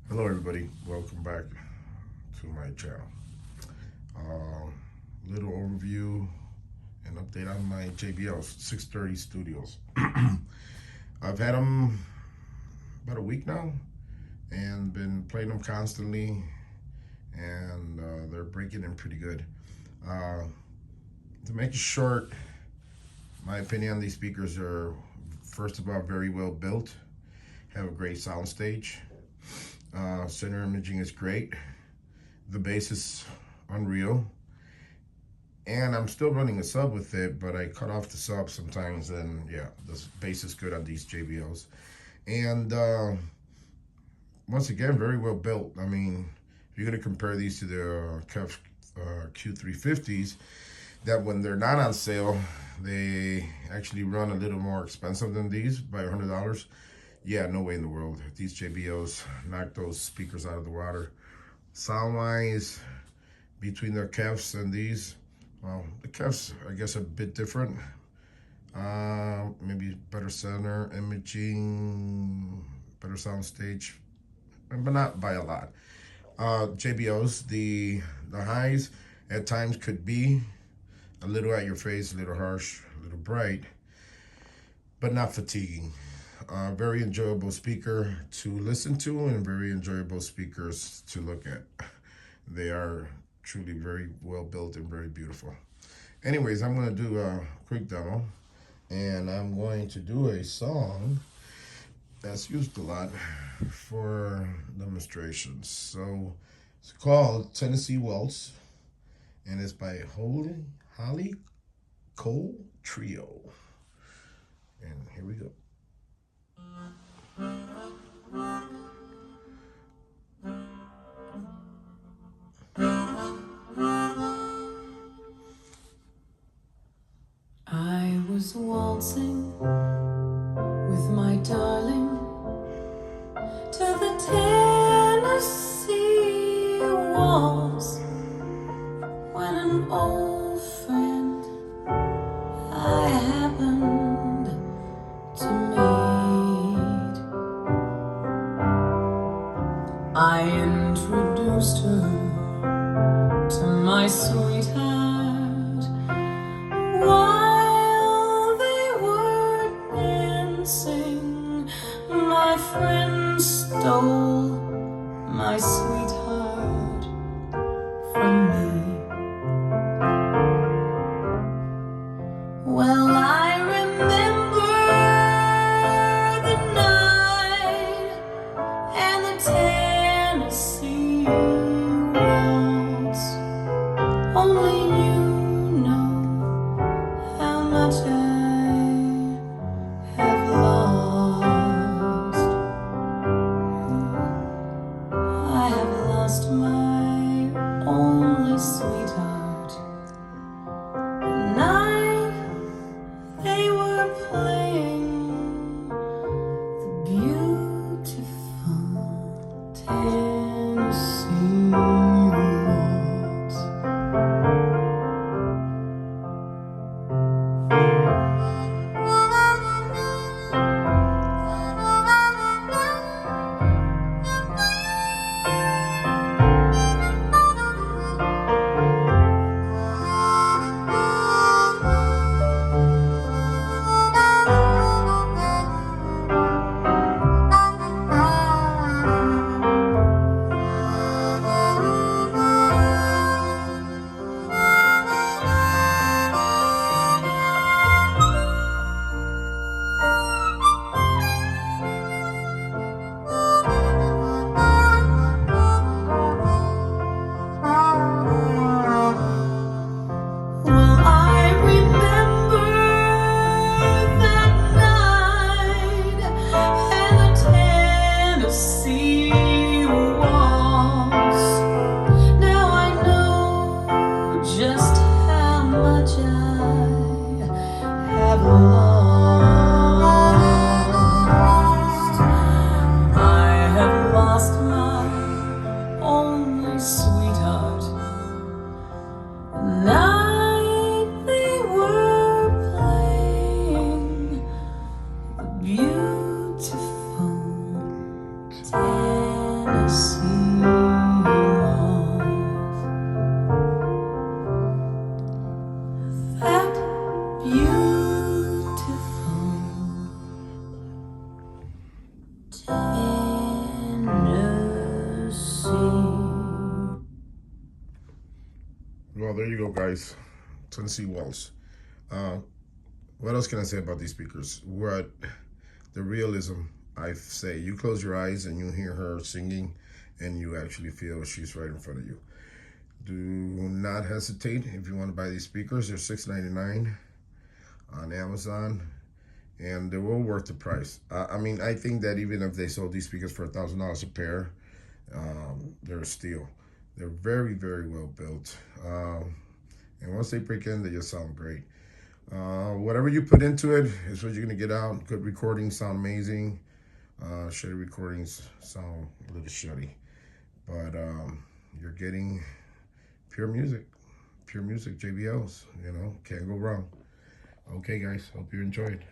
Hello, everybody. Welcome back to my channel. Little overview and update on my JBLs 630 Studios. I've had them about a week now and been playing them constantly, and they're breaking in pretty good. To make it short, my opinion on these speakers are, first of all, very well built, have a great sound stage. Center imaging is great. The bass is unreal. And I'm still running a sub with it, but I cut off the sub sometimes, and yeah, the bass is good on these JBLs. And once again, very well built. I mean, if you're gonna compare these to the KEF Q350s, that when they're not on sale, they actually run a little more expensive than these by $100. Yeah, no way in the world. These JBLs knock those speakers out of the water. Sound-wise, between the KEFs and these, well, the KEFs, I guess, are a bit different. Maybe better center imaging, better sound stage, but not by a lot. JBLs, the highs at times could be a little at your face, a little harsh, a little bright, but not fatiguing. Very enjoyable speaker to listen to and very enjoyable speakers to look at. They are truly very well built and very beautiful. Anyways, I'm going to do a quick demo, and I'm going to do a song that's used a lot for demonstrations. So it's called Tennessee Waltz, and it's by Holly Cole Trio. And here we go. I was waltzing with my darling to the Tennessee waltz when an old friend I happened to meet. I introduced her to my sweetheart while they were dancing. My friend stole my sweetheart from me. Well, I remember the night and the Tennessee waltz. Only you know how much I have lost. I have lost my only sweetheart. The night they were playing the beautiful Tennessee waltz. Well, I remember that night and the Tennessee waltz. Now I know just how much I have lost. I have lost my only sweetheart. The night they were playing the beautiful Tennessee seem off. That beautiful Tennessee. Well, there you go, guys. Tennessee Waltz. What else can I say about these speakers? What the realism, I say, you close your eyes and you hear her singing, and you actually feel she's right in front of you. Do not hesitate if you want to buy these speakers. They're $6.99 on Amazon, and they will worth the price. I mean, I think that even if they sold these speakers for $1,000 a pair, they're a steal. They're very, very well built. And once they break in, they just sound great. Whatever you put into it is what you're going to get out. Good recordings sound amazing. Shitty recordings sound a little shitty. But you're getting pure music. Pure music, JBLs. You know, can't go wrong. Okay, guys. Hope you enjoyed.